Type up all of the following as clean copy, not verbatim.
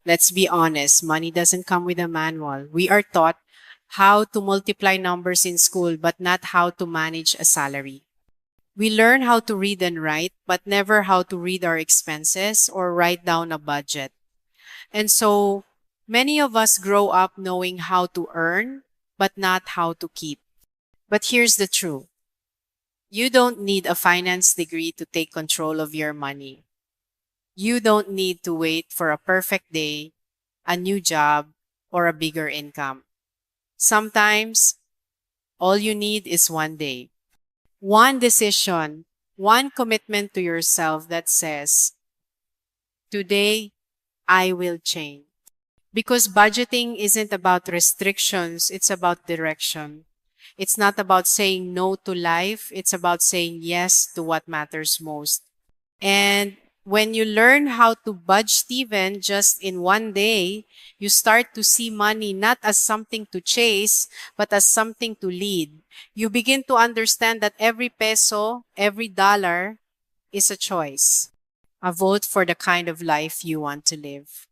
Let's be honest, money doesn't come with a manual. We are taught how to multiply numbers in school, but not how to manage a salary. We learn how to read and write, but never how to read our expenses or write down a budget. And so many of us grow up knowing how to earn, but not how to keep. But here's the truth. You don't need a finance degree to take control of your money. You don't need to wait for a perfect day, a new job, or a bigger income. Sometimes, all you need is one day. One decision, one commitment to yourself that says, today, I will change. Because budgeting isn't about restrictions, it's about direction. It's not about saying no to life, it's about saying yes to what matters most. And when you learn how to budge Steven just in one day, you start to see money not as something to chase, but as something to lead. You begin to understand that every peso, every dollar is a choice, a vote for the kind of life you want to live.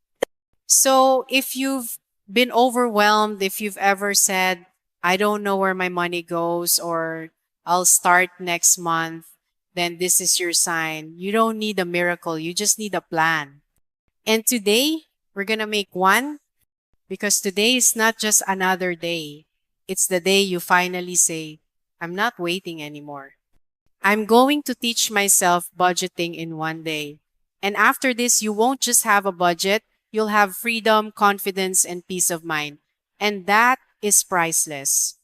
So if you've been overwhelmed, if you've ever said, I don't know where my money goes, or I'll start next month, then this is your sign. You don't need a miracle. You just need a plan. And today, we're going to make one because today is not just another day. It's the day you finally say, I'm not waiting anymore. I'm going to teach myself budgeting in one day. And after this, you won't just have a budget. You'll have freedom, confidence, and peace of mind. And that is priceless.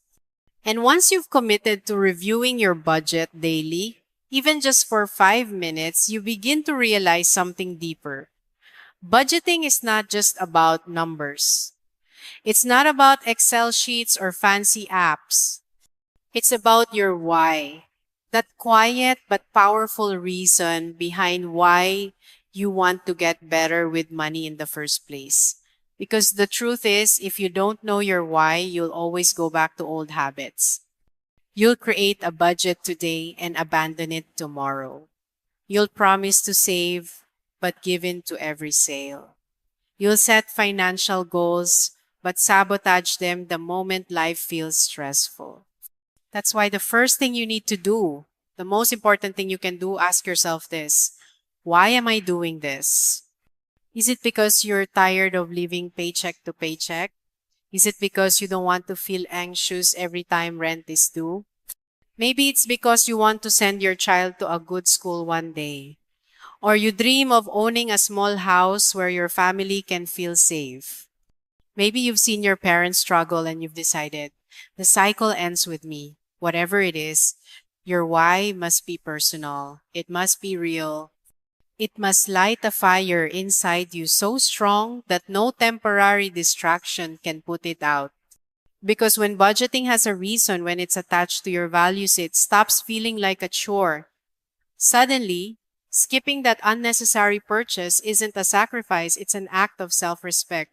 And once you've committed to reviewing your budget daily, even just for 5 minutes, you begin to realize something deeper. Budgeting is not just about numbers. It's not about Excel sheets or fancy apps. It's about your why. That quiet but powerful reason behind why you want to get better with money in the first place. Because the truth is, if you don't know your why, you'll always go back to old habits. You'll create a budget today and abandon it tomorrow. You'll promise to save, but give in to every sale. You'll set financial goals, but sabotage them the moment life feels stressful. That's why the first thing you need to do, the most important thing you can do, ask yourself this. Why am I doing this? Is it because you're tired of living paycheck to paycheck? Is it because you don't want to feel anxious every time rent is due? Maybe it's because you want to send your child to a good school one day. Or you dream of owning a small house where your family can feel safe. Maybe you've seen your parents struggle and you've decided, the cycle ends with me. Whatever it is, your why must be personal. It must be real. It must light a fire inside you so strong that no temporary distraction can put it out. Because when budgeting has a reason, when it's attached to your values, it stops feeling like a chore. Suddenly, skipping that unnecessary purchase isn't a sacrifice, it's an act of self-respect.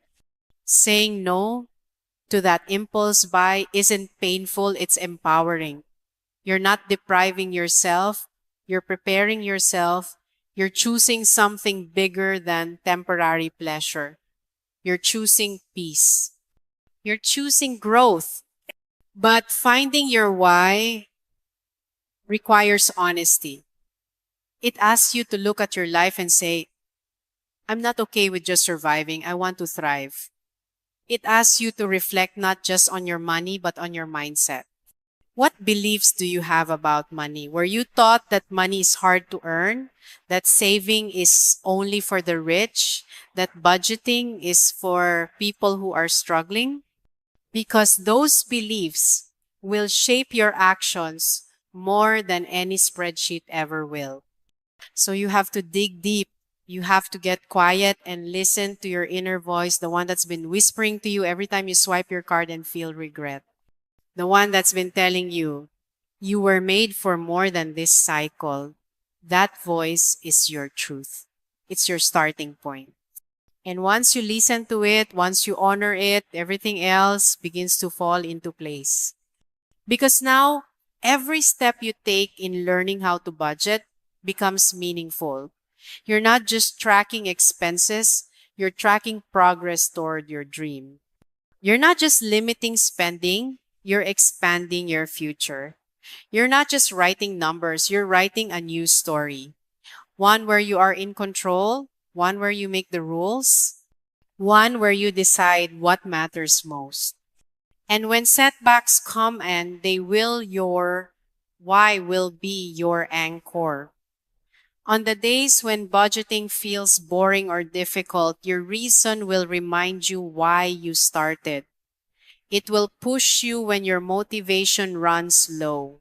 Saying no to that impulse buy isn't painful, it's empowering. You're not depriving yourself, you're preparing yourself, you're choosing something bigger than temporary pleasure. You're choosing peace. You're choosing growth. But finding your why requires honesty. It asks you to look at your life and say, I'm not okay with just surviving. I want to thrive. It asks you to reflect not just on your money, but on your mindset. What beliefs do you have about money? Were you taught that money is hard to earn, that saving is only for the rich, that budgeting is for people who are struggling? Because those beliefs will shape your actions more than any spreadsheet ever will. So you have to dig deep. You have to get quiet and listen to your inner voice, the one that's been whispering to you every time you swipe your card and feel regret. The one that's been telling you, you were made for more than this cycle. That voice is your truth. It's your starting point. And once you listen to it, once you honor it, everything else begins to fall into place. Because now, every step you take in learning how to budget becomes meaningful. You're not just tracking expenses, you're tracking progress toward your dream. You're not just limiting spending, you're expanding your future. You're not just writing numbers, you're writing a new story. One where you are in control, one where you make the rules, one where you decide what matters most. And when setbacks come and they will, your why will be your anchor. On the days when budgeting feels boring or difficult, your reason will remind you why you started. It will push you when your motivation runs low.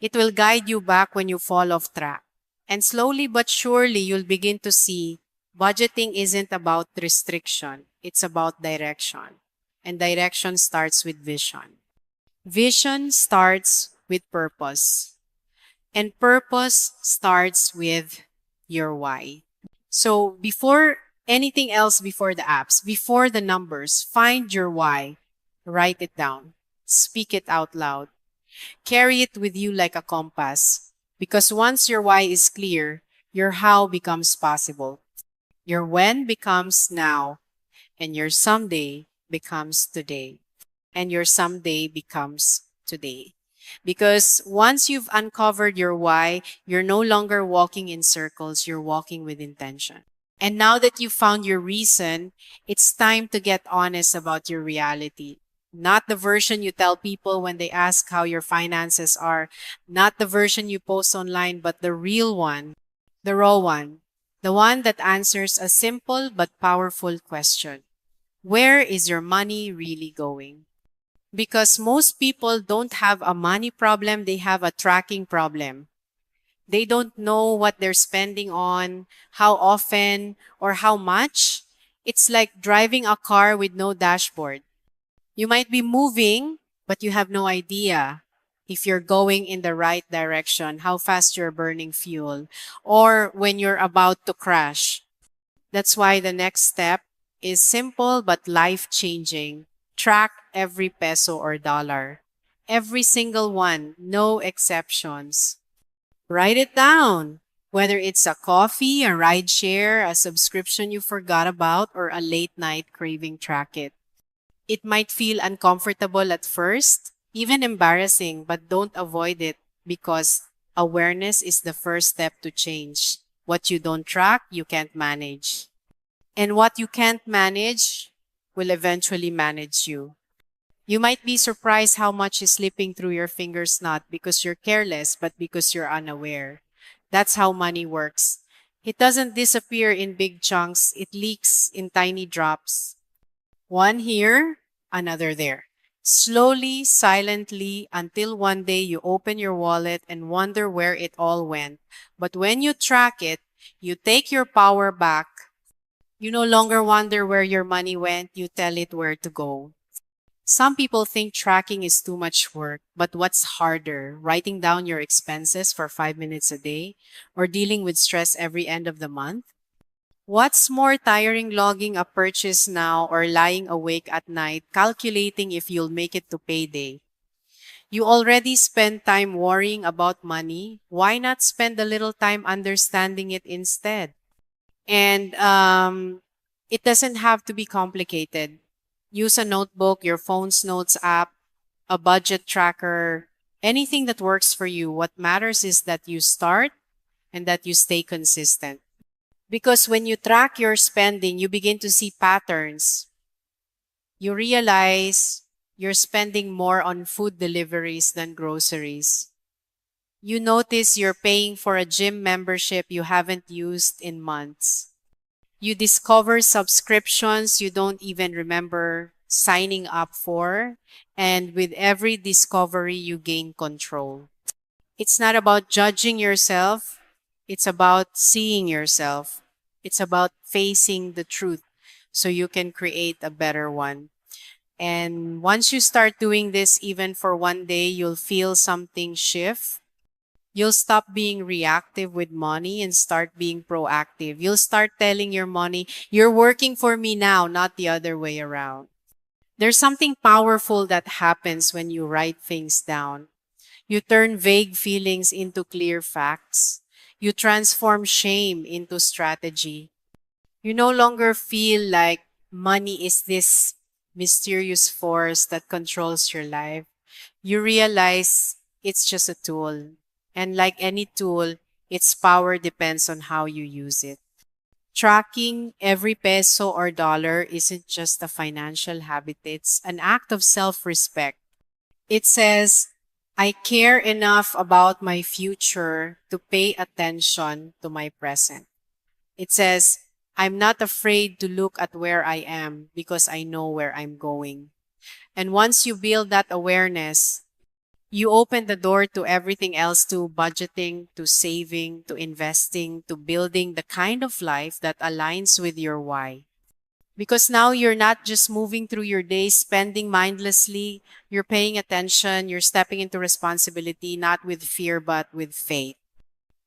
It will guide you back when you fall off track. And slowly but surely, you'll begin to see budgeting isn't about restriction, it's about direction. And direction starts with vision. Vision starts with purpose. And purpose starts with your why. So before anything else, before the apps, before the numbers, find your why. Write it down. Speak it out loud. Carry it with you like a compass. Because once your why is clear, your how becomes possible. Your when becomes now, and your someday becomes today. And your someday becomes today. Because once you've uncovered your why, you're no longer walking in circles, you're walking with intention. And now that you've found your reason, it's time to get honest about your reality. Not the version you tell people when they ask how your finances are, not the version you post online, but the real one, the raw one, the one that answers a simple but powerful question. Where is your money really going? Because most people don't have a money problem, they have a tracking problem. They don't know what they're spending on, how often, or how much. It's like driving a car with no dashboard. You might be moving, but you have no idea if you're going in the right direction, how fast you're burning fuel, or when you're about to crash. That's why the next step is simple but life-changing. Track every peso or dollar. Every single one, no exceptions. Write it down. Whether it's a coffee, a ride share, a subscription you forgot about, or a late night craving, track it. It might feel uncomfortable at first, even embarrassing, but don't avoid it because awareness is the first step to change. What you don't track, you can't manage. And what you can't manage will eventually manage you. You might be surprised how much is slipping through your fingers, not because you're careless, but because you're unaware. That's how money works. It doesn't disappear in big chunks, it leaks in tiny drops. One here, another there. Slowly, silently, until one day you open your wallet and wonder where it all went. But when you track it, you take your power back. You no longer wonder where your money went, you tell it where to go. Some people think tracking is too much work, but what's harder, writing down your expenses for 5 minutes a day or dealing with stress every end of the month? What's more tiring, logging a purchase now or lying awake at night calculating if you'll make it to payday? You already spend time worrying about money. Why not spend a little time understanding it instead? And it doesn't have to be complicated. Use a notebook, your phone's notes app, a budget tracker, anything that works for you. What matters is that you start and that you stay consistent. Because when you track your spending, you begin to see patterns. You realize you're spending more on food deliveries than groceries. You notice you're paying for a gym membership you haven't used in months. You discover subscriptions you don't even remember signing up for, and with every discovery, you gain control. It's not about judging yourself, it's about seeing yourself. It's about facing the truth so you can create a better one. And once you start doing this, even for one day, you'll feel something shift. You'll stop being reactive with money and start being proactive. You'll start telling your money, you're working for me now, not the other way around. There's something powerful that happens when you write things down. You turn vague feelings into clear facts. You transform shame into strategy. You no longer feel like money is this mysterious force that controls your life. You realize it's just a tool. And like any tool, its power depends on how you use it. Tracking every peso or dollar isn't just a financial habit, it's an act of self respect. It says, I care enough about my future to pay attention to my present. It says, I'm not afraid to look at where I am because I know where I'm going. And once you build that awareness, you open the door to everything else, to budgeting, to saving, to investing, to building the kind of life that aligns with your why. Because now you're not just moving through your day spending mindlessly, you're paying attention, you're stepping into responsibility, not with fear, but with faith.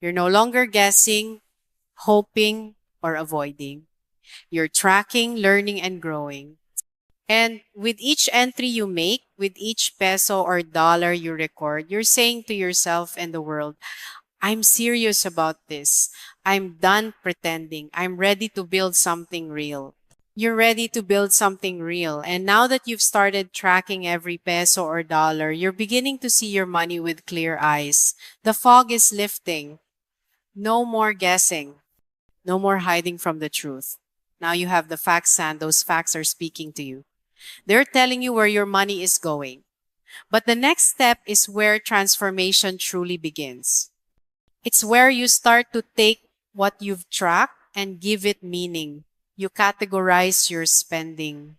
You're no longer guessing, hoping, or avoiding. You're tracking, learning, and growing. And with each entry you make, with each peso or dollar you record, you're saying to yourself and the world, I'm serious about this. I'm done pretending. I'm ready to build something real. You're ready to build something real. And now that you've started tracking every peso or dollar, you're beginning to see your money with clear eyes. The fog is lifting. No more guessing. No more hiding from the truth. Now you have the facts, and those facts are speaking to you. They're telling you where your money is going. But the next step is where transformation truly begins. It's where you start to take what you've tracked and give it meaning. You categorize your spending.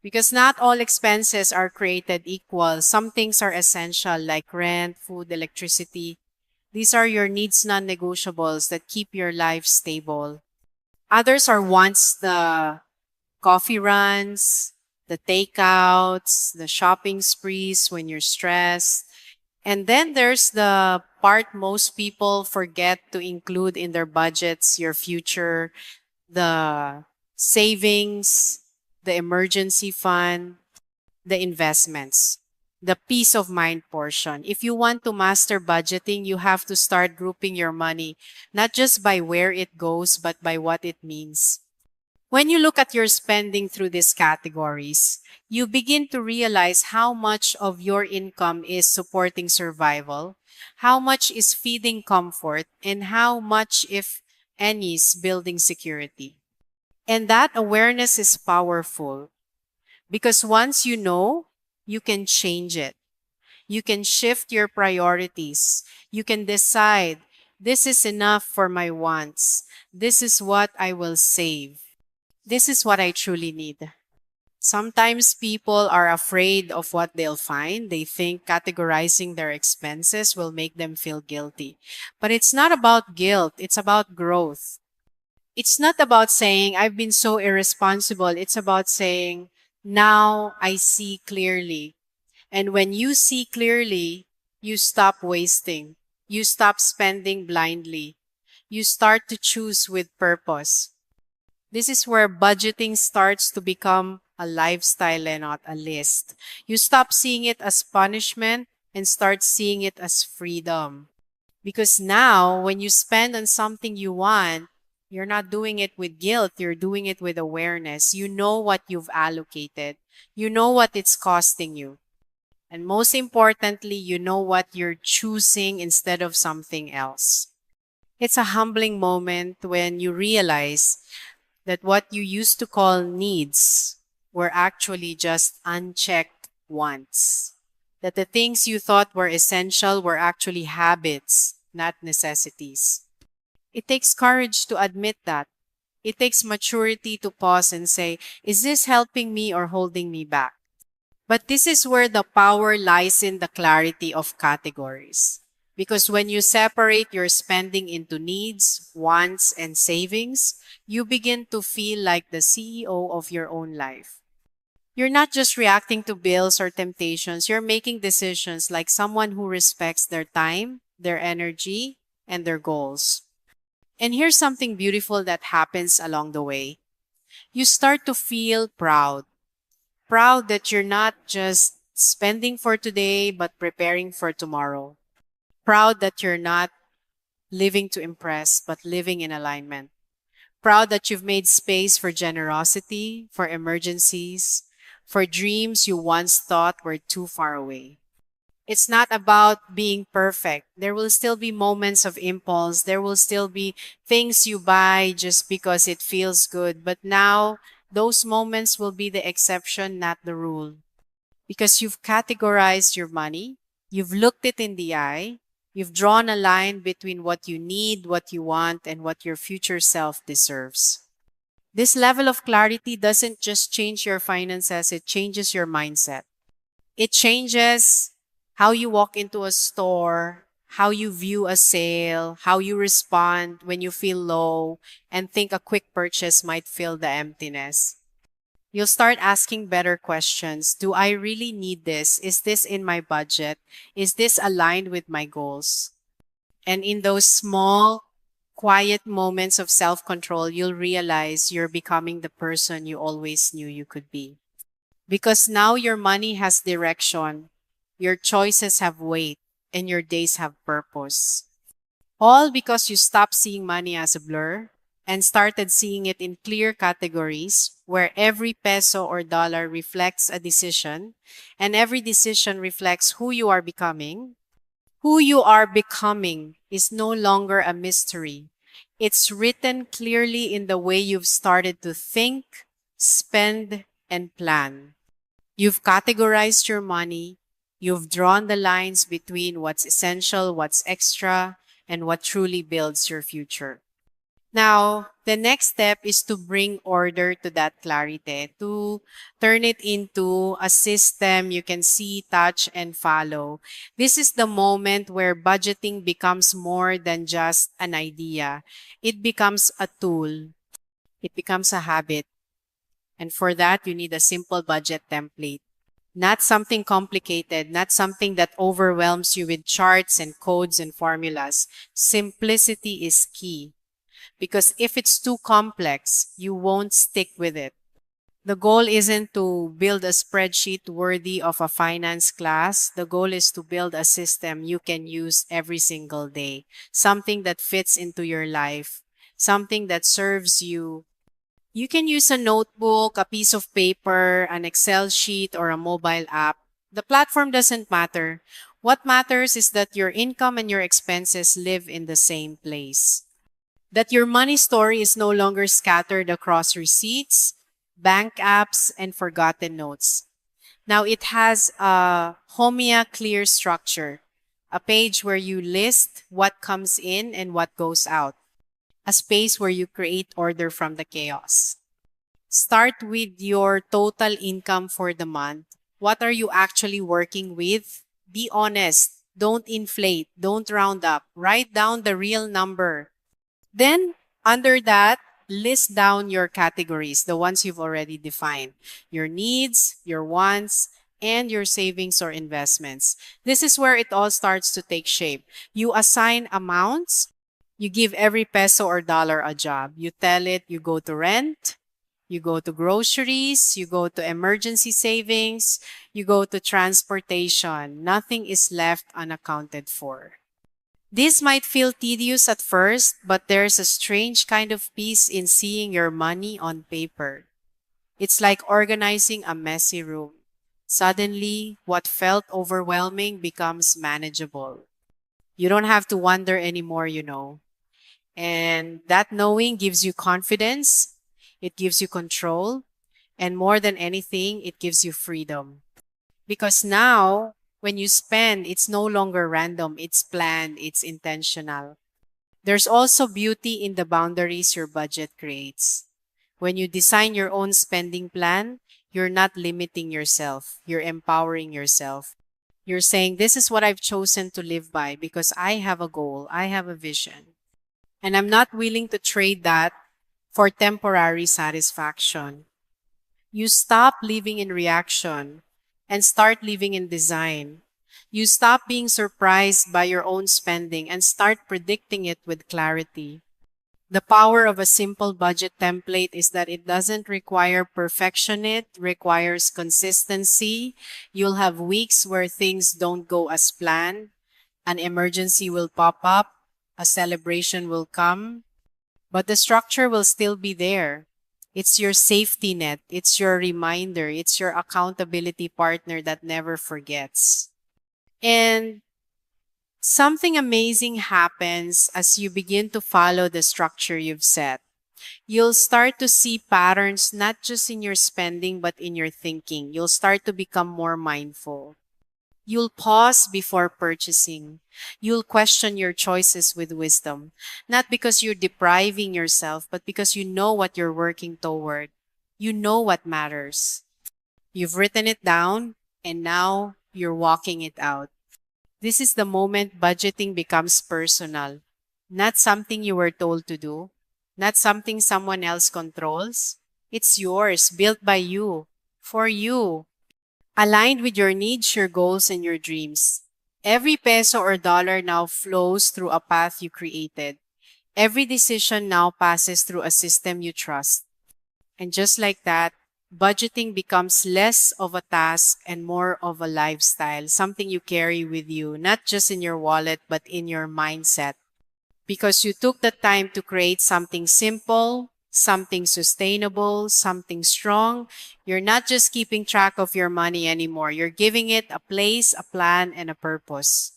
Because not all expenses are created equal. Some things are essential like rent, food, electricity. These are your needs non-negotiables that keep your life stable. Others are wants, the coffee runs, the takeouts, the shopping sprees when you're stressed. And then there's the part most people forget to include in their budgets, your future, the savings, the emergency fund, the investments, the peace of mind portion. If you want to master budgeting, you have to start grouping your money, not just by where it goes, but by what it means. When you look at your spending through these categories, you begin to realize how much of your income is supporting survival, how much is feeding comfort, and how much, if any, is building security. And that awareness is powerful because once you know, you can change it. You can shift your priorities. You can decide, this is enough for my wants. This is what I will save. This is what I truly need. Sometimes people are afraid of what they'll find. They think categorizing their expenses will make them feel guilty. But it's not about guilt, it's about growth. It's not about saying, I've been so irresponsible. It's about saying, now I see clearly. And when you see clearly, you stop wasting. You stop spending blindly. You start to choose with purpose. This is where budgeting starts to become a lifestyle and not a list. You stop seeing it as punishment and start seeing it as freedom. Because now, when you spend on something you want, you're not doing it with guilt, you're doing it with awareness. You know what you've allocated, you know what it's costing you. And most importantly, you know what you're choosing instead of something else. It's a humbling moment when you realize that what you used to call needs were actually just unchecked wants. That the things you thought were essential were actually habits, not necessities. It takes courage to admit that. It takes maturity to pause and say, is this helping me or holding me back? But this is where the power lies in the clarity of categories. Because when you separate your spending into needs, wants, and savings, you begin to feel like the CEO of your own life. You're not just reacting to bills or temptations, you're making decisions like someone who respects their time, their energy, and their goals. And here's something beautiful that happens along the way. You start to feel proud. Proud that you're not just spending for today, but preparing for tomorrow. Proud that you're not living to impress, but living in alignment. Proud that you've made space for generosity, for emergencies, for dreams you once thought were too far away. It's not about being perfect. There will still be moments of impulse. There will still be things you buy just because it feels good. But now, those moments will be the exception, not the rule. Because you've categorized your money, you've looked it in the eye, you've drawn a line between what you need, what you want, and what your future self deserves. This level of clarity doesn't just change your finances, it changes your mindset. It changes how you walk into a store, how you view a sale, how you respond when you feel low and think a quick purchase might fill the emptiness. You'll start asking better questions. Do I really need this? Is this in my budget? Is this aligned with my goals? And in those small, quiet moments of self control, you'll realize you're becoming the person you always knew you could be. Because now your money has direction, your choices have weight, and your days have purpose. All because you stopped seeing money as a blur and started seeing it in clear categories where every peso or dollar reflects a decision and every decision reflects who you are becoming. Who you are becoming is no longer a mystery. It's written clearly in the way you've started to think, spend, and plan. You've categorized your money. You've drawn the lines between what's essential, what's extra, and what truly builds your future. Now, the next step is to bring order to that clarity, to turn it into a system you can see, touch, and follow. This is the moment where budgeting becomes more than just an idea. It becomes a tool. It becomes a habit. And for that, you need a simple budget template. Not something complicated, not something that overwhelms you with charts and codes and formulas. Simplicity is key. Because if it's too complex, you won't stick with it. The goal isn't to build a spreadsheet worthy of a finance class. The goal is to build a system you can use every single day. Something that fits into your life. Something that serves you. You can use a notebook, a piece of paper, an Excel sheet, or a mobile app. The platform doesn't matter. What matters is that your income and your expenses live in the same place. That your money story is no longer scattered across receipts, bank apps, and forgotten notes. Now it has a Homia clear structure, a page where you list what comes in and what goes out, a space where you create order from the chaos. Start with your total income for the month. What are you actually working with? Be honest. Don't inflate. Don't round up. Write down the real number. Then, under that, list down your categories, the ones you've already defined. Your needs, your wants, and your savings or investments. This is where it all starts to take shape. You assign amounts. You give every peso or dollar a job. You tell it you go to rent, you go to groceries, you go to emergency savings, you go to transportation. Nothing is left unaccounted for. This might feel tedious at first, but there's a strange kind of peace in seeing your money on paper. It's like organizing a messy room. Suddenly, what felt overwhelming becomes manageable. You don't have to wonder anymore. And that knowing gives you confidence, it gives you control, and more than anything, it gives you freedom. Because now, when you spend, it's no longer random, it's planned, it's intentional. There's also beauty in the boundaries your budget creates. When you design your own spending plan, you're not limiting yourself, you're empowering yourself. You're saying, this is what I've chosen to live by because I have a goal, I have a vision. And I'm not willing to trade that for temporary satisfaction. You stop living in reaction and start living in design. You stop being surprised by your own spending and start predicting it with clarity. The power of a simple budget template is that it doesn't require perfection, it requires consistency. You'll have weeks where things don't go as planned. An emergency will pop up, a celebration will come, but the structure will still be there. It's your safety net, it's your reminder, it's your accountability partner that never forgets. And something amazing happens as you begin to follow the structure you've set. You'll start to see patterns not just in your spending, but in your thinking. You'll start to become more mindful. You'll pause before purchasing. You'll question your choices with wisdom. Not because you're depriving yourself, but because you know what you're working toward. You know what matters. You've written it down, and now you're walking it out. This is the moment budgeting becomes personal. Not something you were told to do, not something someone else controls. It's yours, built by you, for you, aligned with your needs, your goals, and your dreams. Every peso or dollar now flows through a path you created. Every decision now passes through a system you trust. And just like that, budgeting becomes less of a task and more of a lifestyle, something you carry with you, not just in your wallet, but in your mindset. Because you took the time to create something simple, something sustainable, something strong. You're not just keeping track of your money anymore. You're giving it a place, a plan, and a purpose.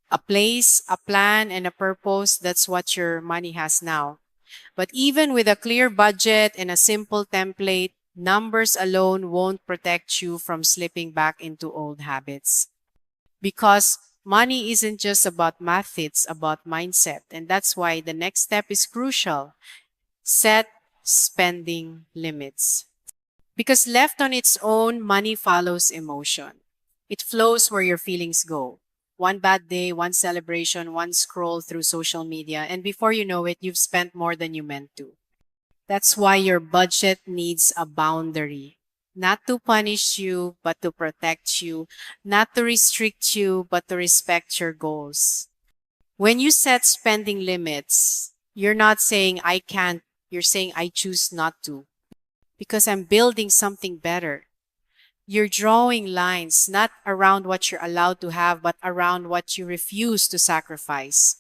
A place, a plan, and a purpose, that's what your money has now. But even with a clear budget and a simple template, numbers alone won't protect you from slipping back into old habits. Because money isn't just about math, it's about mindset. And that's why the next step is crucial. Set spending limits. Because left on its own, money follows emotion. It flows where your feelings go. One bad day, one celebration, one scroll through social media, and before you know it, you've spent more than you meant to. That's why your budget needs a boundary. Not to punish you, but to protect you. Not to restrict you, but to respect your goals. When you set spending limits, you're not saying I can't, you're saying I choose not to. Because I'm building something better. You're drawing lines not around what you're allowed to have, but around what you refuse to sacrifice.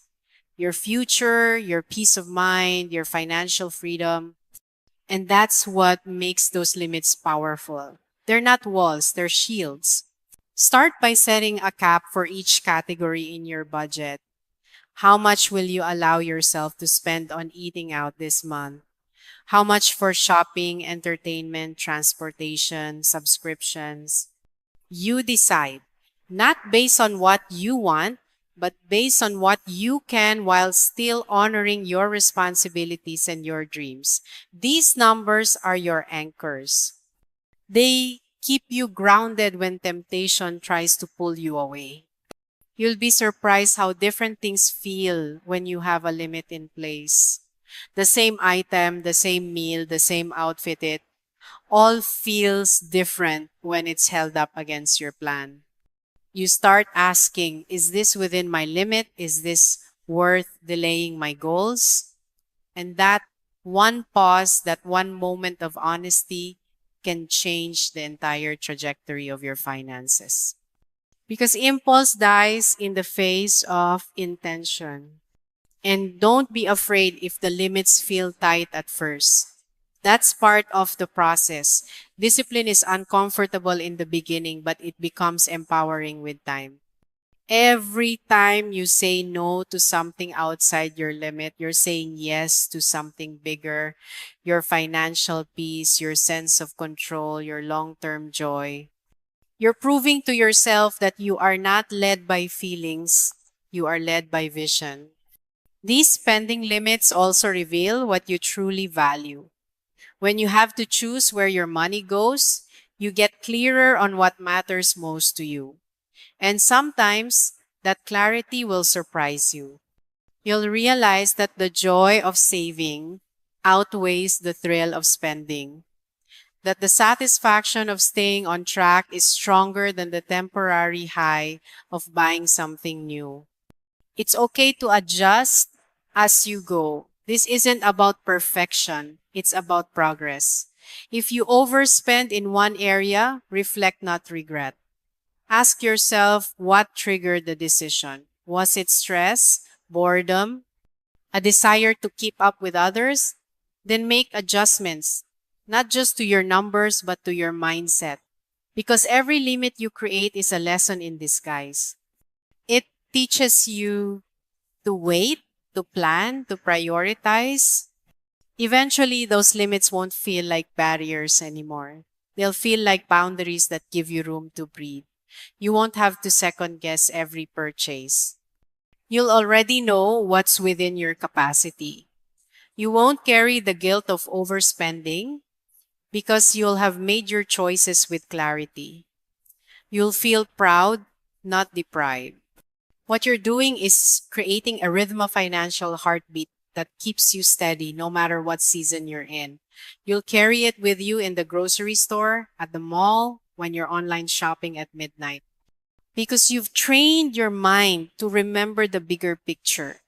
Your future, your peace of mind, your financial freedom. And that's what makes those limits powerful. They're not walls, they're shields. Start by setting a cap for each category in your budget. How much will you allow yourself to spend on eating out this month? How much for shopping, entertainment, transportation, subscriptions? You decide, not based on what you want, but based on what you can while still honoring your responsibilities and your dreams. These numbers are your anchors. They keep you grounded when temptation tries to pull you away. You'll be surprised how different things feel when you have a limit in place. The same item, the same meal, the same outfit, it all feels different when it's held up against your plan. You start asking, is this within my limit? Is this worth delaying my goals? And that one pause, that one moment of honesty can change the entire trajectory of your finances. Because impulse dies in the face of intention. And don't be afraid if the limits feel tight at first. That's part of the process. Discipline is uncomfortable in the beginning, but it becomes empowering with time. Every time you say no to something outside your limit, you're saying yes to something bigger, your financial peace, your sense of control, your long-term joy. You're proving to yourself that you are not led by feelings, you are led by vision. These spending limits also reveal what you truly value. When you have to choose where your money goes, you get clearer on what matters most to you. And sometimes that clarity will surprise you. You'll realize that the joy of saving outweighs the thrill of spending, that the satisfaction of staying on track is stronger than the temporary high of buying something new. It's okay to adjust as you go. This isn't about perfection, it's about progress. If you overspend in one area, reflect, not regret. Ask yourself what triggered the decision. Was it stress, boredom, a desire to keep up with others, then make adjustments, not just to your numbers, but to your mindset. Because every limit you create is a lesson in disguise. It teaches you to wait, to plan, to prioritize. Eventually, those limits won't feel like barriers anymore. They'll feel like boundaries that give you room to breathe. You won't have to second guess every purchase. You'll already know what's within your capacity. You won't carry the guilt of overspending because you'll have made your choices with clarity. You'll feel proud, not deprived. What you're doing is creating a rhythm of financial heartbeat that keeps you steady no matter what season you're in. You'll carry it with you in the grocery store, at the mall, when you're online shopping at midnight. Because you've trained your mind to remember the bigger picture.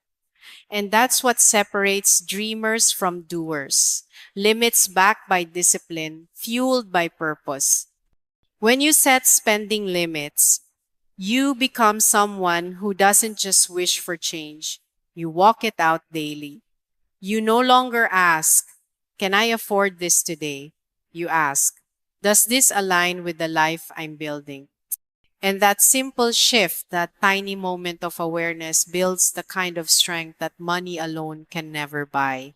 And that's what separates dreamers from doers. Limits backed by discipline, fueled by purpose. When you set spending limits, you become someone who doesn't just wish for change. You walk it out daily. You no longer ask, can I afford this today? You ask, does this align with the life I'm building? And that simple shift, that tiny moment of awareness builds the kind of strength that money alone can never buy.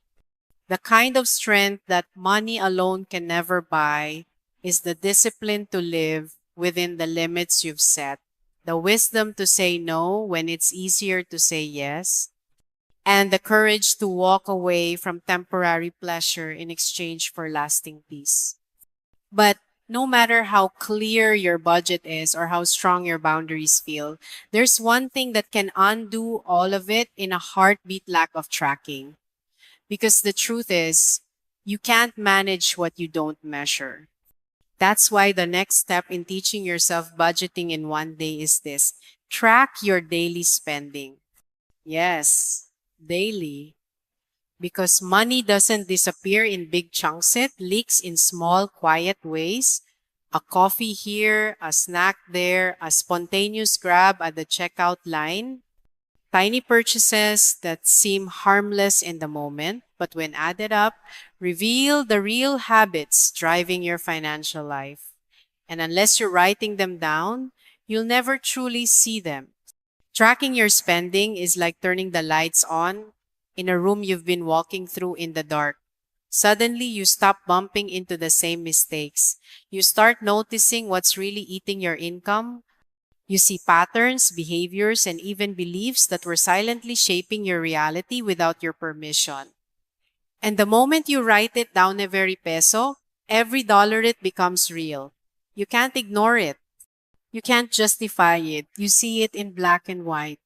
The kind of strength that money alone can never buy is the discipline to live within the limits you've set, the wisdom to say no when it's easier to say yes, and the courage to walk away from temporary pleasure in exchange for lasting peace. But no matter how clear your budget is or how strong your boundaries feel, there's one thing that can undo all of it in a heartbeat: lack of tracking. Because the truth is, you can't manage what you don't measure. That's why the next step in teaching yourself budgeting in one day is this: track your daily spending. Yes, daily. Because money doesn't disappear in big chunks, it leaks in small, quiet ways. A coffee here, a snack there, a spontaneous grab at the checkout line. Tiny purchases that seem harmless in the moment, but when added up, reveal the real habits driving your financial life. And unless you're writing them down, you'll never truly see them. Tracking your spending is like turning the lights on in a room you've been walking through in the dark. Suddenly, you stop bumping into the same mistakes. You start noticing what's really eating your income. You see patterns, behaviors, and even beliefs that were silently shaping your reality without your permission. And the moment you write it down every peso, every dollar, it becomes real. You can't ignore it. You can't justify it. You see it in black and white.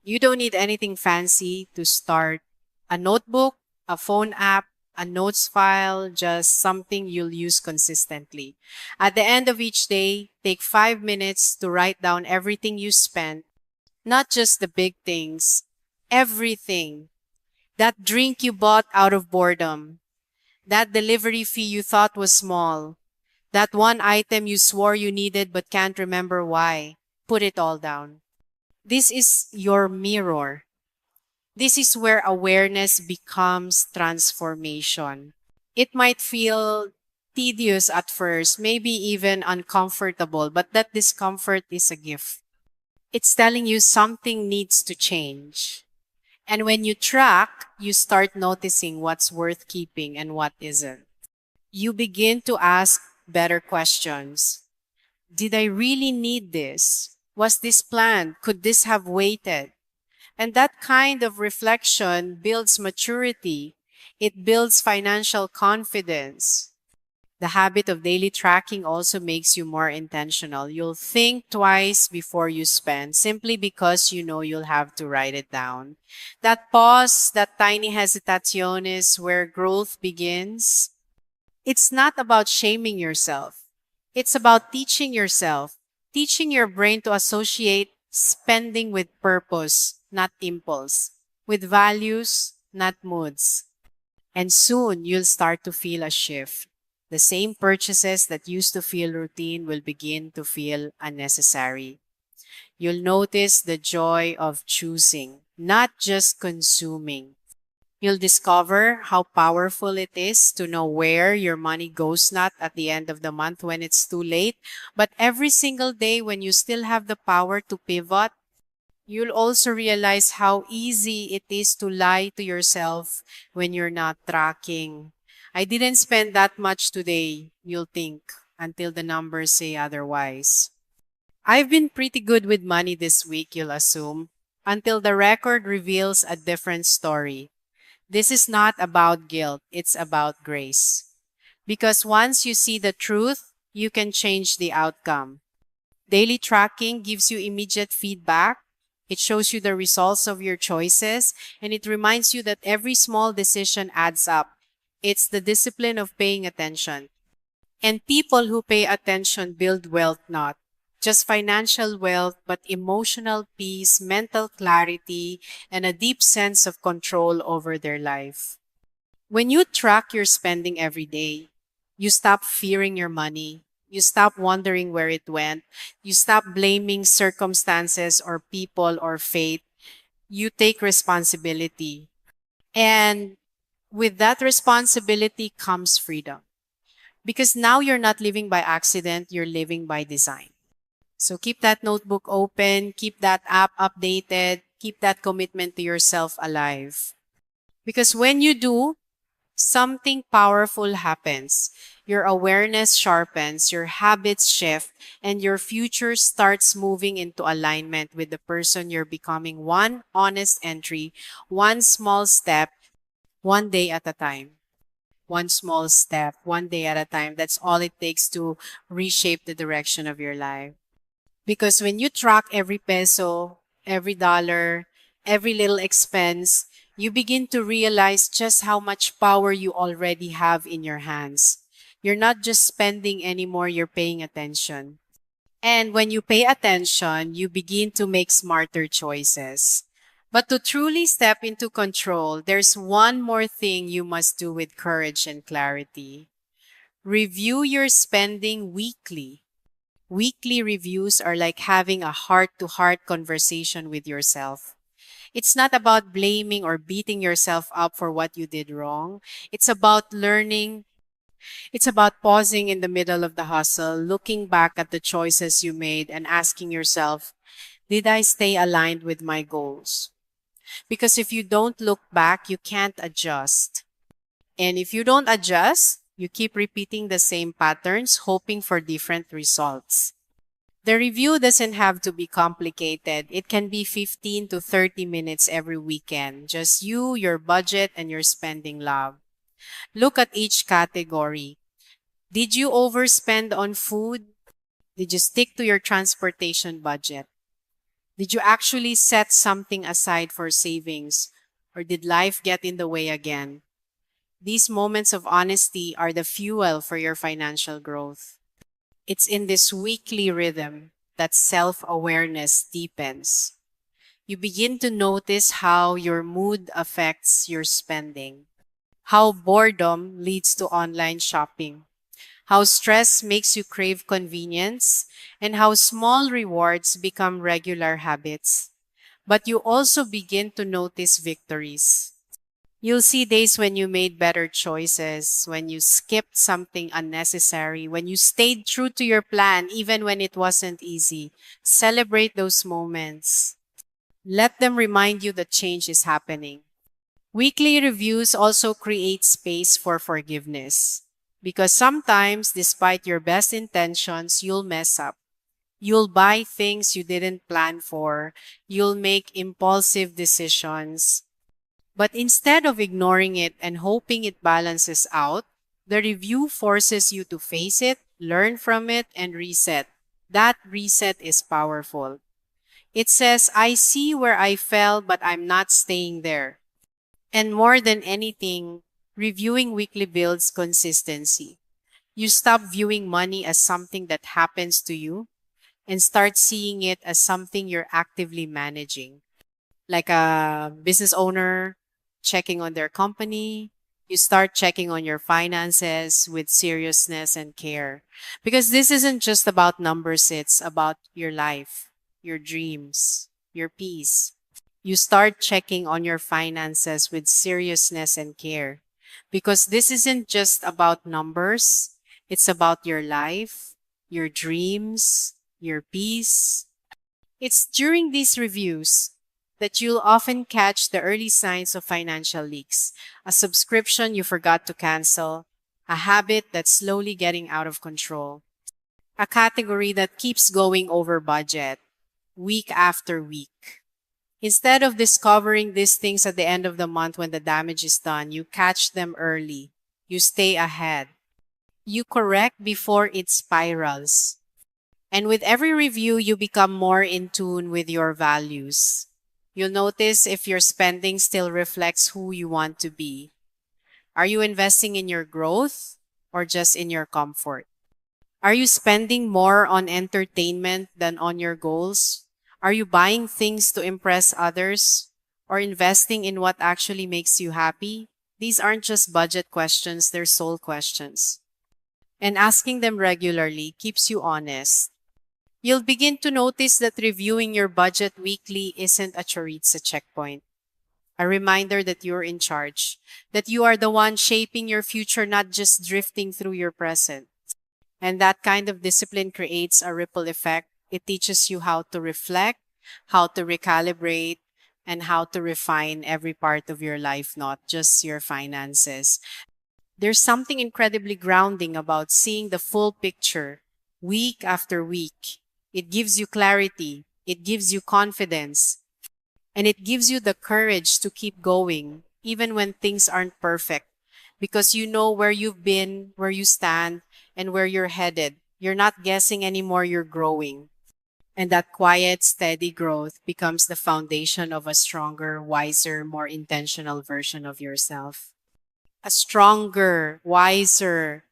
You don't need anything fancy to start: a notebook, a phone app, a notes file, just something you'll use consistently. At the end of each day, take 5 minutes to write down everything you spent, not just the big things, everything. That drink you bought out of boredom, that delivery fee you thought was small, that one item you swore you needed but can't remember why. Put it all down. This is your mirror. This is where awareness becomes transformation. It might feel tedious at first, maybe even uncomfortable, but that discomfort is a gift. It's telling you something needs to change. And when you track, you start noticing what's worth keeping and what isn't. You begin to ask better questions. Did I really need this? Was this planned? Could this have waited? And that kind of reflection builds maturity. It builds financial confidence. The habit of daily tracking also makes you more intentional. You'll think twice before you spend simply because you know you'll have to write it down. That pause, that tiny hesitation is where growth begins. It's not about shaming yourself. It's about teaching yourself, teaching your brain to associate spending with purpose, not impulse, with values, not moods. And soon you'll start to feel a shift. The same purchases that used to feel routine will begin to feel unnecessary. You'll notice the joy of choosing, not just consuming. You'll discover how powerful it is to know where your money goes, not at the end of the month when it's too late, but every single day when you still have the power to pivot. You'll also realize how easy it is to lie to yourself when you're not tracking. I didn't spend that much today, you'll think, until the numbers say otherwise. I've been pretty good with money this week, you'll assume, until the record reveals a different story. This is not about guilt, it's about grace. Because once you see the truth, you can change the outcome. Daily tracking gives you immediate feedback. It shows you the results of your choices, and it reminds you that every small decision adds up. It's the discipline of paying attention. And people who pay attention build wealth, not just financial wealth, but emotional peace, mental clarity, and a deep sense of control over their life. When you track your spending every day, you stop fearing your money. You stop wondering where it went. You stop blaming circumstances or people or fate. You take responsibility. And with that responsibility comes freedom. Because now you're not living by accident, you're living by design. So keep that notebook open, keep that app updated, keep that commitment to yourself alive. Because when you do, something powerful happens. Your awareness sharpens, your habits shift, and your future starts moving into alignment with the person you're becoming, one honest entry, one small step, one day at a time. One small step, one day at a time. That's all it takes to reshape the direction of your life. Because when you track every peso, every dollar, every little expense, you begin to realize just how much power you already have in your hands. You're not just spending anymore, you're paying attention. And when you pay attention, you begin to make smarter choices. But to truly step into control, there's one more thing you must do with courage and clarity. Review your spending weekly. Weekly reviews are like having a heart to heart conversation with yourself. It's not about blaming or beating yourself up for what you did wrong. It's about learning. It's about pausing in the middle of the hustle, looking back at the choices you made and asking yourself, did I stay aligned with my goals? Because if you don't look back, you can't adjust. And if you don't adjust, you keep repeating the same patterns, hoping for different results. The review doesn't have to be complicated. It can be 15 to 30 minutes every weekend. Just you, your budget, and your spending log. Look at each category. Did you overspend on food? Did you stick to your transportation budget? Did you actually set something aside for savings? Or did life get in the way again? These moments of honesty are the fuel for your financial growth. It's in this weekly rhythm that self-awareness deepens. You begin to notice how your mood affects your spending, how boredom leads to online shopping, how stress makes you crave convenience, and how small rewards become regular habits. But you also begin to notice victories. You'll see days when you made better choices, when you skipped something unnecessary, when you stayed true to your plan even when it wasn't easy. Celebrate those moments. Let them remind you that change is happening. Weekly reviews also create space for forgiveness. Because sometimes, despite your best intentions, you'll mess up. You'll buy things you didn't plan for. You'll make impulsive decisions. But instead of ignoring it and hoping it balances out, the review forces you to face it, learn from it, and reset. That reset is powerful. It says, I see where I fell, but I'm not staying there. And more than anything, reviewing weekly builds consistency. You stop viewing money as something that happens to you and start seeing it as something you're actively managing. Like a business owner checking on their company, you start checking on your finances with seriousness and care. Because this isn't just about numbers, it's about your life, your dreams, your peace. You start checking on your finances with seriousness and care. Because this isn't just about numbers, it's about your life, your dreams, your peace. It's during these reviews that you'll often catch the early signs of financial leaks, a subscription you forgot to cancel, a habit that's slowly getting out of control, a category that keeps going over budget week after week. Instead of discovering these things at the end of the month when the damage is done, you catch them early. You stay ahead. You correct before it spirals. And with every review, you become more in tune with your values. You'll notice if your spending still reflects who you want to be. Are you investing in your growth or just in your comfort? Are you spending more on entertainment than on your goals? Are you buying things to impress others or investing in what actually makes you happy? These aren't just budget questions, they're soul questions. And asking them regularly keeps you honest. You'll begin to notice that reviewing your budget weekly isn't a chore, it's a checkpoint. A reminder that you're in charge, that you are the one shaping your future, not just drifting through your present. And that kind of discipline creates a ripple effect. It teaches you how to reflect, how to recalibrate, and how to refine every part of your life, not just your finances. There's something incredibly grounding about seeing the full picture week after week. It gives you clarity, it gives you confidence, and it gives you the courage to keep going, even when things aren't perfect, because you know where you've been, where you stand, and where you're headed. You're not guessing anymore, you're growing. And that quiet, steady growth becomes the foundation of a stronger, wiser, more intentional version of yourself. A stronger, wiser,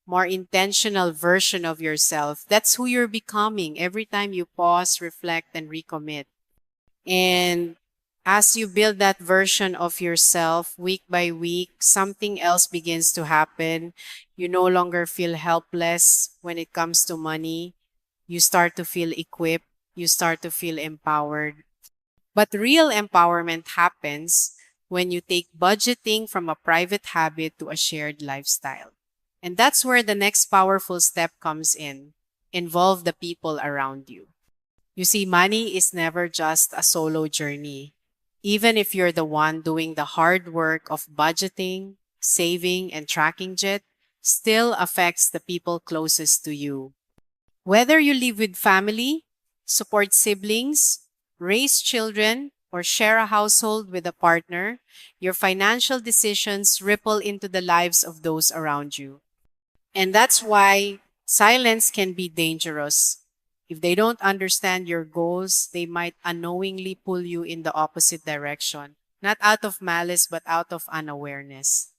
more intentional version of yourself. That's who you're becoming every time you pause, reflect, and recommit. And as you build that version of yourself week by week, something else begins to happen. You no longer feel helpless when it comes to money. You start to feel equipped. You start to feel empowered. But real empowerment happens when you take budgeting from a private habit to a shared lifestyle. And that's where the next powerful step comes in. Involve the people around you. You see, money is never just a solo journey. Even if you're the one doing the hard work of budgeting, saving, and tracking it, still affects the people closest to you. Whether you live with family, support siblings, raise children, or share a household with a partner, your financial decisions ripple into the lives of those around you. And that's why silence can be dangerous. If they don't understand your goals, they might unknowingly pull you in the opposite direction, not out of malice, but out of unawareness.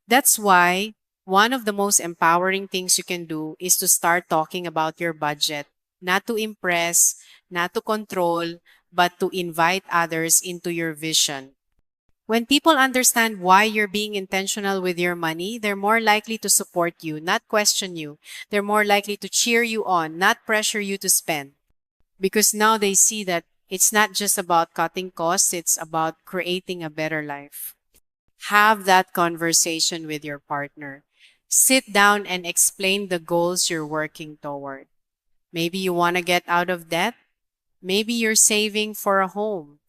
That's why one of the most empowering things you can do is to start talking about your budget, not to impress, not to control, but to invite others into your vision. When people understand why you're being intentional with your money, they're more likely to support you, not question you. They're more likely to cheer you on, not pressure you to spend. Because now they see that it's not just about cutting costs, it's about creating a better life. Have that conversation with your partner. Sit down and explain the goals you're working toward. Maybe you want to get out of debt. Maybe you're saving for a home.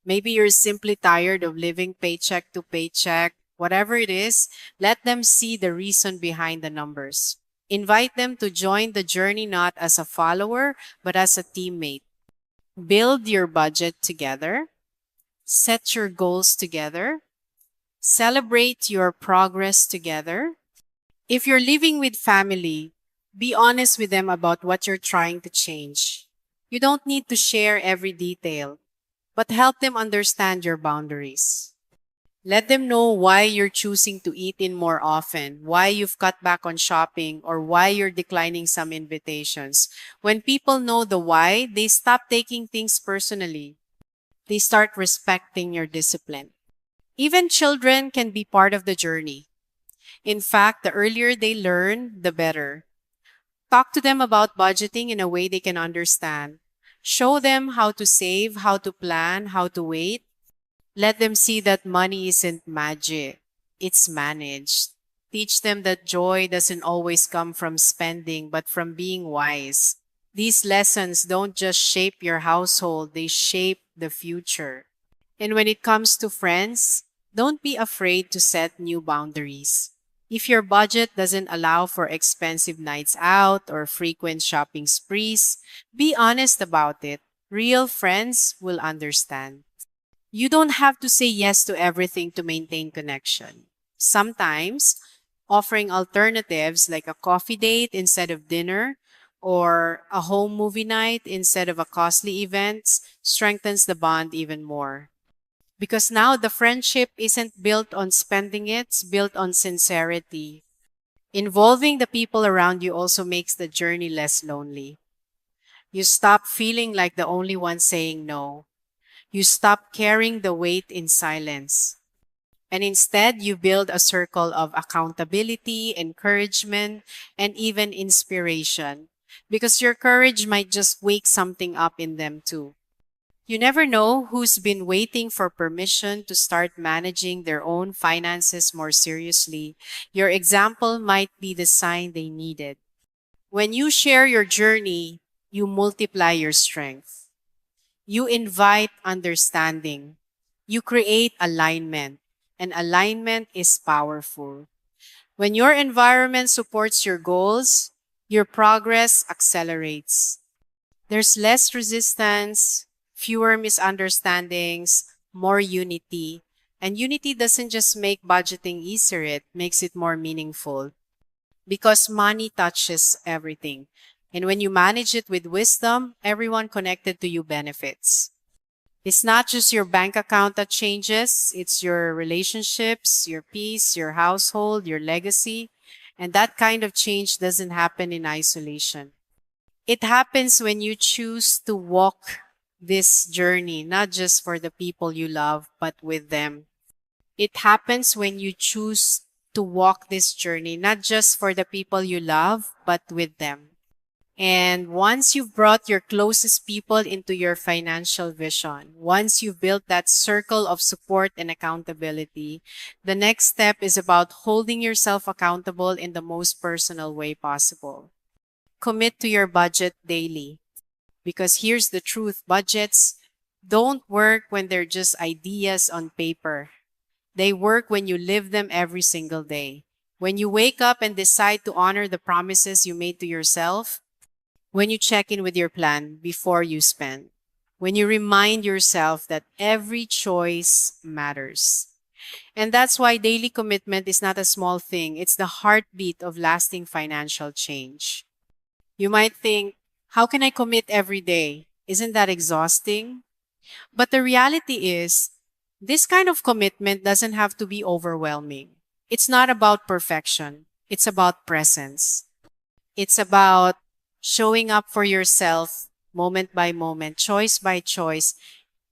Maybe you're simply tired of living paycheck to paycheck. Whatever it is, let them see the reason behind the numbers. Invite them to join the journey not as a follower, but as a teammate. Build your budget together. Set your goals together. Celebrate your progress together. If you're living with family, be honest with them about what you're trying to change. You don't need to share every detail, but help them understand your boundaries. Let them know why you're choosing to eat in more often, why you've cut back on shopping, or why you're declining some invitations. When people know the why, they stop taking things personally. They start respecting your discipline. Even children can be part of the journey. In fact, the earlier they learn, the better. Talk to them about budgeting in a way they can understand. Show them how to save, how to plan, how to wait. Let them see that money isn't magic, it's managed. Teach them that joy doesn't always come from spending, but from being wise. These lessons don't just shape your household, they shape the future. And when it comes to friends, don't be afraid to set new boundaries. If your budget doesn't allow for expensive nights out or frequent shopping sprees, be honest about it. Real friends will understand. You don't have to say yes to everything to maintain connection. Sometimes, offering alternatives like a coffee date instead of dinner or a home movie night instead of a costly event strengthens the bond even more. Because now the friendship isn't built on spending, it's built on sincerity. Involving the people around you also makes the journey less lonely. You stop feeling like the only one saying no. You stop carrying the weight in silence. And instead, you build a circle of accountability, encouragement, and even inspiration. Because your courage might just wake something up in them too. You never know who's been waiting for permission to start managing their own finances more seriously. Your example might be the sign they needed. When you share your journey, you multiply your strength. You invite understanding. You create alignment. And alignment is powerful. When your environment supports your goals, your progress accelerates. There's less resistance, fewer misunderstandings, more unity. And unity doesn't just make budgeting easier, it makes it more meaningful. Because money touches everything. And when you manage it with wisdom, everyone connected to you benefits. It's not just your bank account that changes, it's your relationships, your peace, your household, your legacy. And that kind of change doesn't happen in isolation. It happens when you choose to walk this journey, not just for the people you love, but with them. It happens when you choose to walk this journey, not just for the people you love, but with them. And once you've brought your closest people into your financial vision, once you've built that circle of support and accountability, the next step is about holding yourself accountable in the most personal way possible. Commit to your budget daily. Because here's the truth, budgets don't work when they're just ideas on paper. They work when you live them every single day. When you wake up and decide to honor the promises you made to yourself, when you check in with your plan before you spend, when you remind yourself that every choice matters. And that's why daily commitment is not a small thing, it's the heartbeat of lasting financial change. You might think, how can I commit every day? Isn't that exhausting? But the reality is, this kind of commitment doesn't have to be overwhelming. It's not about perfection, it's about presence. It's about showing up for yourself moment by moment, choice by choice.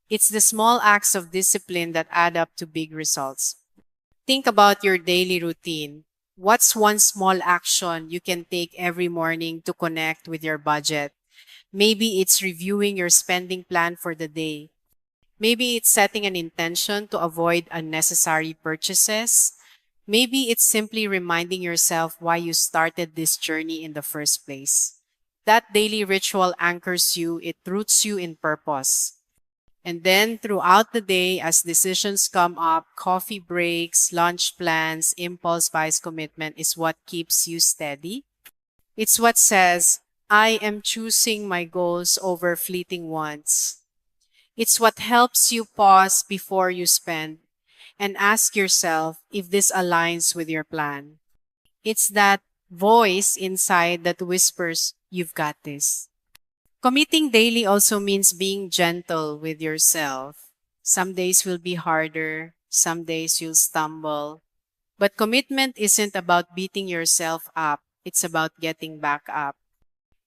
It's the small acts of discipline that add up to big results. Think about your daily routine. What's one small action you can take every morning to connect with your budget? Maybe it's reviewing your spending plan for the day. Maybe it's setting an intention to avoid unnecessary purchases. Maybe it's simply reminding yourself why you started this journey in the first place. That daily ritual anchors you, it roots you in purpose. And then throughout the day, as decisions come up, coffee breaks, lunch plans, impulse buys commitment is what keeps you steady. It's what says, I am choosing my goals over fleeting ones. It's what helps you pause before you spend and ask yourself if this aligns with your plan. It's that voice inside that whispers, you've got this. Committing daily also means being gentle with yourself. Some days will be harder, some days you'll stumble. But commitment isn't about beating yourself up, it's about getting back up.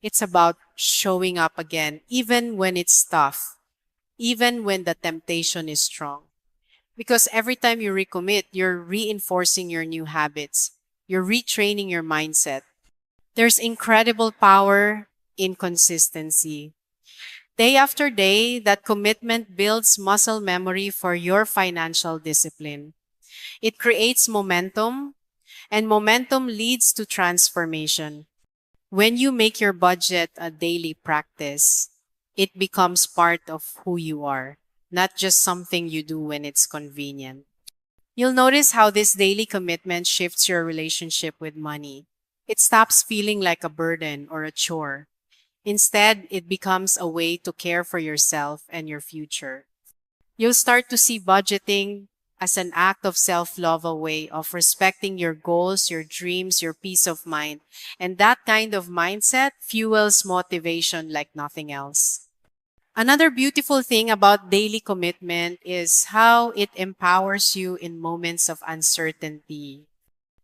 It's about showing up again, even when it's tough, even when the temptation is strong. Because every time you recommit, you're reinforcing your new habits. You're retraining your mindset. There's incredible power in consistency. Day after day, that commitment builds muscle memory for your financial discipline. It creates momentum, and momentum leads to transformation. When you make your budget a daily practice, it becomes part of who you are, not just something you do when it's convenient. You'll notice how this daily commitment shifts your relationship with money. It stops feeling like a burden or a chore. Instead, it becomes a way to care for yourself and your future. You'll start to see budgeting as an act of self-love, a way of respecting your goals, your dreams, your peace of mind. And that kind of mindset fuels motivation like nothing else. Another beautiful thing about daily commitment is how it empowers you in moments of uncertainty.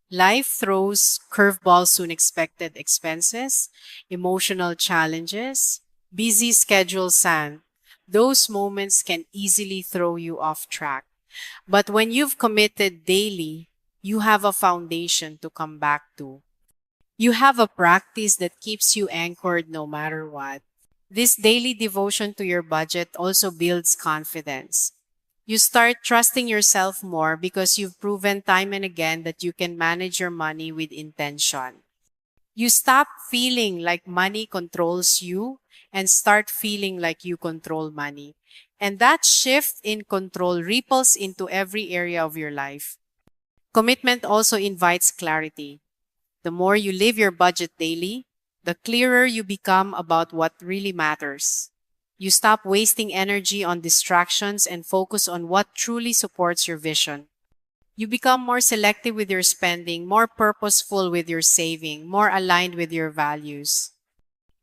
Life throws curveballs to unexpected expenses, emotional challenges, busy schedules, and those moments can easily throw you off track. But when you've committed daily, you have a foundation to come back to. You have a practice that keeps you anchored no matter what. This daily devotion to your budget also builds confidence. You start trusting yourself more because you've proven time and again that you can manage your money with intention. You stop feeling like money controls you and start feeling like you control money. And that shift in control ripples into every area of your life. Commitment also invites clarity. The more you live your budget daily, the clearer you become about what really matters. You stop wasting energy on distractions and focus on what truly supports your vision. You become more selective with your spending, more purposeful with your saving, more aligned with your values.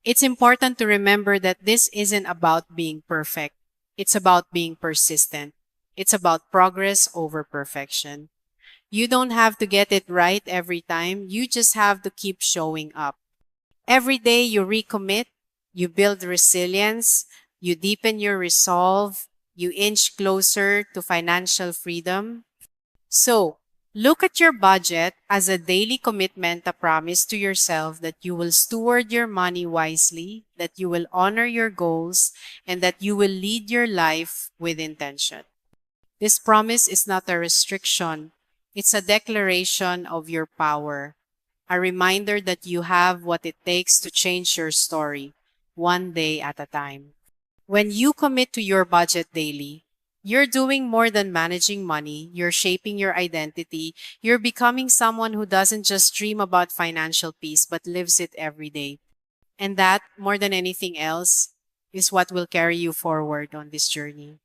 It's important to remember that this isn't about being perfect. It's about being persistent. It's about progress over perfection. You don't have to get it right every time. You just have to keep showing up. Every day you recommit, you build resilience, you deepen your resolve, you inch closer to financial freedom. So, look at your budget as a daily commitment, a promise to yourself that you will steward your money wisely, that you will honor your goals, and that you will lead your life with intention. This promise is not a restriction, it's a declaration of your power, a reminder that you have what it takes to change your story, one day at a time. When you commit to your budget daily, you're doing more than managing money, you're shaping your identity, you're becoming someone who doesn't just dream about financial peace but lives it every day. And that, more than anything else, is what will carry you forward on this journey.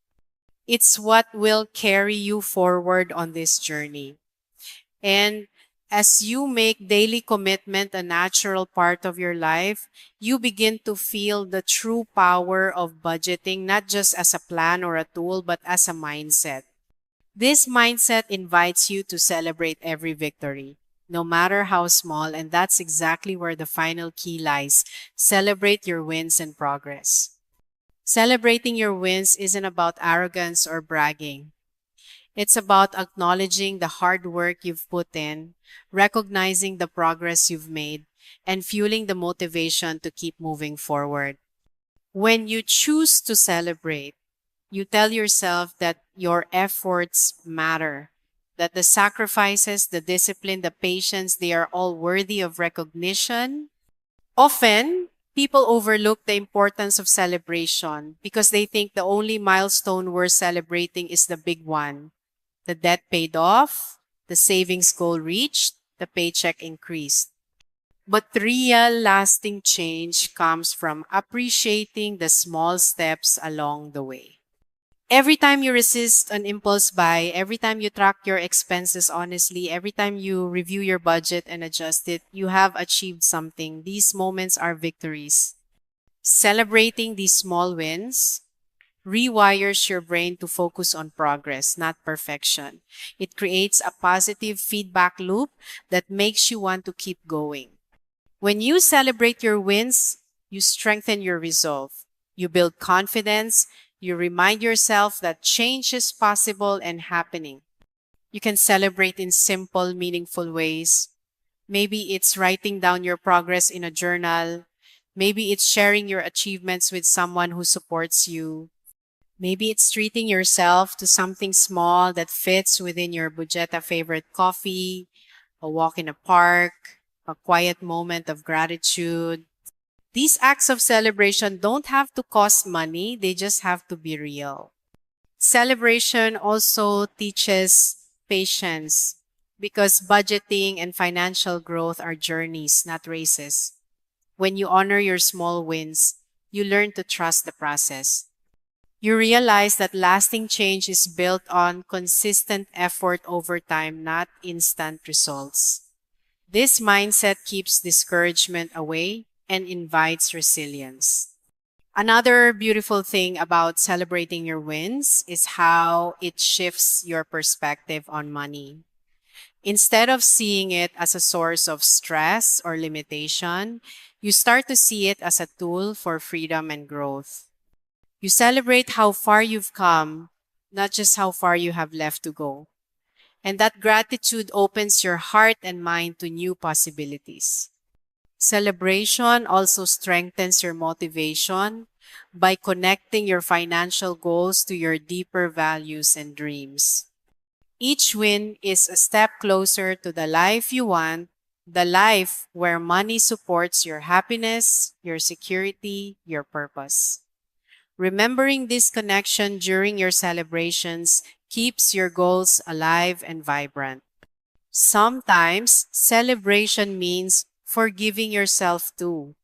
It's what will carry you forward on this journey. And as you make daily commitment a natural part of your life, you begin to feel the true power of budgeting, not just as a plan or a tool, but as a mindset. This mindset invites you to celebrate every victory, no matter how small, and that's exactly where the final key lies. Celebrate your wins and progress. Celebrating your wins isn't about arrogance or bragging. It's about acknowledging the hard work you've put in, recognizing the progress you've made, and fueling the motivation to keep moving forward. When you choose to celebrate, you tell yourself that your efforts matter, that the sacrifices, the discipline, the patience, they are all worthy of recognition. Often, people overlook the importance of celebration because they think the only milestone worth celebrating is the big one. The debt paid off, the savings goal reached, the paycheck increased. But real lasting change comes from appreciating the small steps along the way. Every time you resist an impulse buy, every time you track your expenses honestly, every time you review your budget and adjust it, you have achieved something. These moments are victories. Celebrating these small wins rewires your brain to focus on progress, not perfection. It creates a positive feedback loop that makes you want to keep going. When you celebrate your wins, you strengthen your resolve. You build confidence. You remind yourself that change is possible and happening. You can celebrate in simple, meaningful ways. Maybe it's writing down your progress in a journal. Maybe it's sharing your achievements with someone who supports you. Maybe it's treating yourself to something small that fits within your budgeta favorite coffee, a walk in a park, a quiet moment of gratitude. These acts of celebration don't have to cost money, they just have to be real. Celebration also teaches patience because budgeting and financial growth are journeys, not races. When you honor your small wins, you learn to trust the process. You realize that lasting change is built on consistent effort over time, not instant results. This mindset keeps discouragement away and invites resilience. Another beautiful thing about celebrating your wins is how it shifts your perspective on money. Instead of seeing it as a source of stress or limitation, you start to see it as a tool for freedom and growth. You celebrate how far you've come, not just how far you have left to go. And that gratitude opens your heart and mind to new possibilities. Celebration also strengthens your motivation by connecting your financial goals to your deeper values and dreams. Each win is a step closer to the life you want, the life where money supports your happiness, your security, your purpose. Remembering this connection during your celebrations keeps your goals alive and vibrant. Sometimes celebration means forgiving yourself too.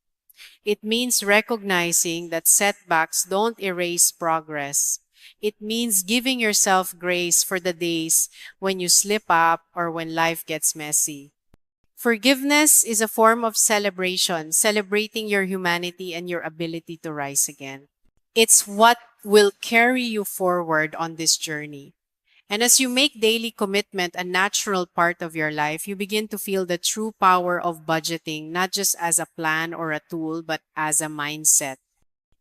It means recognizing that setbacks don't erase progress. It means giving yourself grace for the days when you slip up or when life gets messy. Forgiveness is a form of celebration, celebrating your humanity and your ability to rise again. It's what will carry you forward on this journey. And as you make daily commitment a natural part of your life, you begin to feel the true power of budgeting, not just as a plan or a tool, but as a mindset.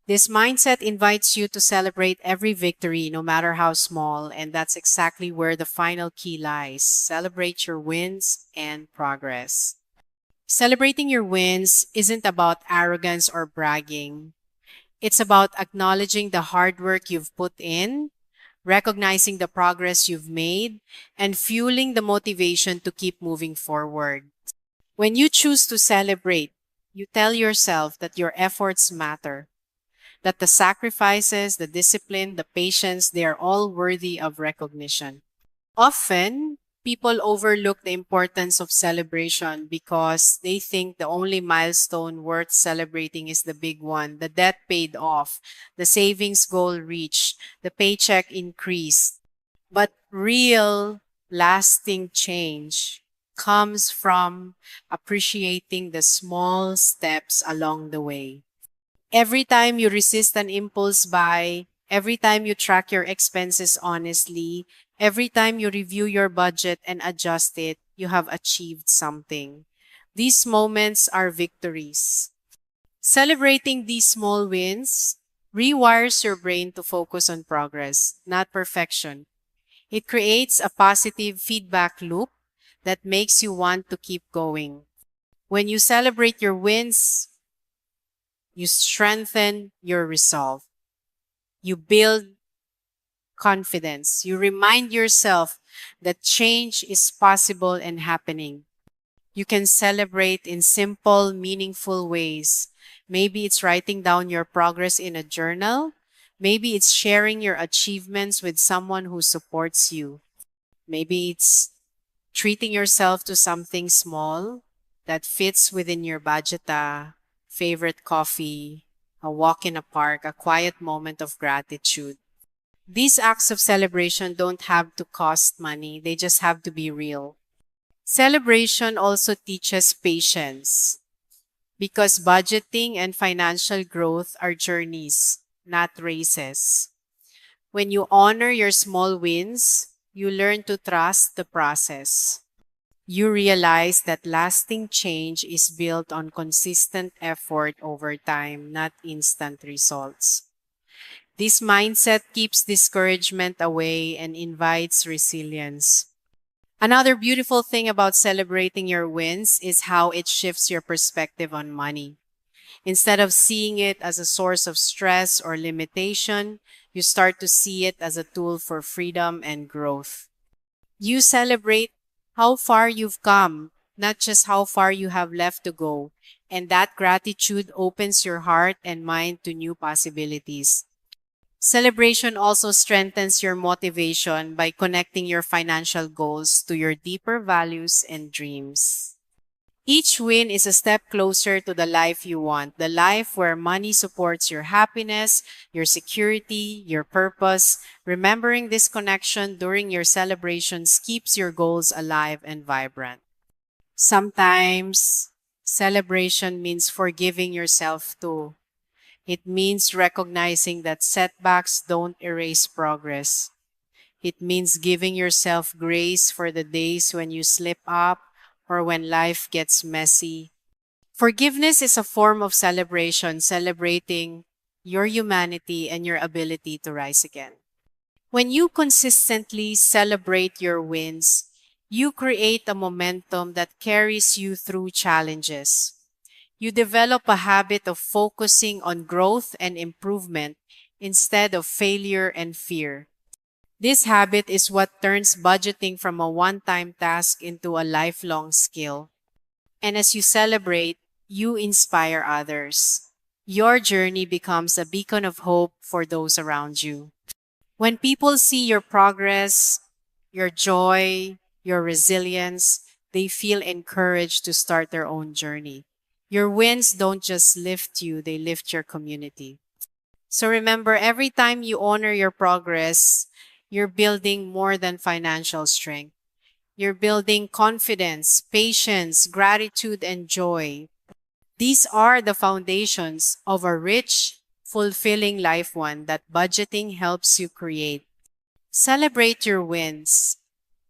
This mindset invites you to celebrate every victory, no matter how small, and that's exactly where the final key lies. Celebrate your wins and progress. Celebrating your wins isn't about arrogance or bragging. It's about acknowledging the hard work you've put in, recognizing the progress you've made, and fueling the motivation to keep moving forward. When you choose to celebrate, you tell yourself that your efforts matter, that the sacrifices, the discipline, the patience, they are all worthy of recognition. Often, people overlook the importance of celebration because they think the only milestone worth celebrating is the big one, the debt paid off, the savings goal reached, the paycheck increased. But real, lasting change comes from appreciating the small steps along the way. Every time you resist an impulse buy, every time you track your expenses honestly, every time you review your budget and adjust it, you have achieved something. These moments are victories. Celebrating these small wins rewires your brain to focus on progress, not perfection. It creates a positive feedback loop that makes you want to keep going. When you celebrate your wins, you strengthen your resolve. You build confidence. You remind yourself that change is possible and happening. You can celebrate in simple, meaningful ways. Maybe it's writing down your progress in a journal. Maybe it's sharing your achievements with someone who supports you. Maybe it's treating yourself to something small that fits within your budget, a favorite coffee, a walk in a park, a quiet moment of gratitude. These acts of celebration don't have to cost money, they just have to be real. Celebration also teaches patience because budgeting and financial growth are journeys, not races. When you honor your small wins, you learn to trust the process. You realize that lasting change is built on consistent effort over time, not instant results. This mindset keeps discouragement away and invites resilience. Another beautiful thing about celebrating your wins is how it shifts your perspective on money. Instead of seeing it as a source of stress or limitation, you start to see it as a tool for freedom and growth. You celebrate how far you've come, not just how far you have left to go. And that gratitude opens your heart and mind to new possibilities. Celebration also strengthens your motivation by connecting your financial goals to your deeper values and dreams. Each win is a step closer to the life you want, the life where money supports your happiness, your security, your purpose. Remembering this connection during your celebrations keeps your goals alive and vibrant. Sometimes, celebration means forgiving yourself too. It means recognizing that setbacks don't erase progress. It means giving yourself grace for the days when you slip up or when life gets messy. Forgiveness is a form of celebration, celebrating your humanity and your ability to rise again. When you consistently celebrate your wins, you create a momentum that carries you through challenges. You develop a habit of focusing on growth and improvement instead of failure and fear. This habit is what turns budgeting from a one-time task into a lifelong skill. And as you celebrate, you inspire others. Your journey becomes a beacon of hope for those around you. When people see your progress, your joy, your resilience, they feel encouraged to start their own journey. Your wins don't just lift you, they lift your community. So remember, every time you honor your progress, you're building more than financial strength. You're building confidence, patience, gratitude, and joy. These are the foundations of a rich, fulfilling life, one that budgeting helps you create. Celebrate your wins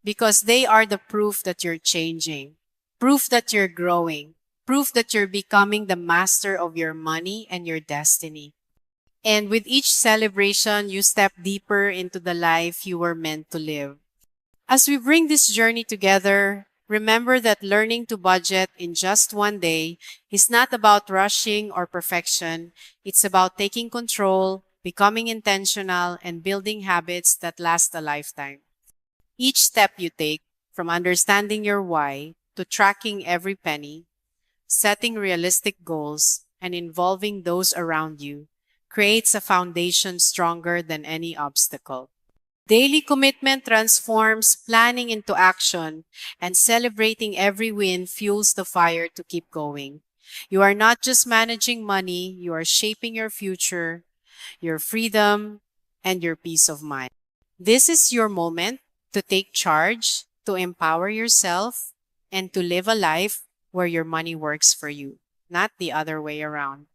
because they are the proof that you're changing, proof that you're growing, proof that you're becoming the master of your money and your destiny. And with each celebration, you step deeper into the life you were meant to live. As we bring this journey together, remember that learning to budget in just one day is not about rushing or perfection. It's about taking control, becoming intentional, and building habits that last a lifetime. Each step you take, from understanding your why to tracking every penny, setting realistic goals, and involving those around you, creates a foundation stronger than any obstacle. Daily commitment transforms planning into action, and celebrating every win fuels the fire to keep going. You are not just managing money, you are shaping your future, your freedom, and your peace of mind. This is your moment to take charge, to empower yourself, and to live a life where your money works for you, not the other way around.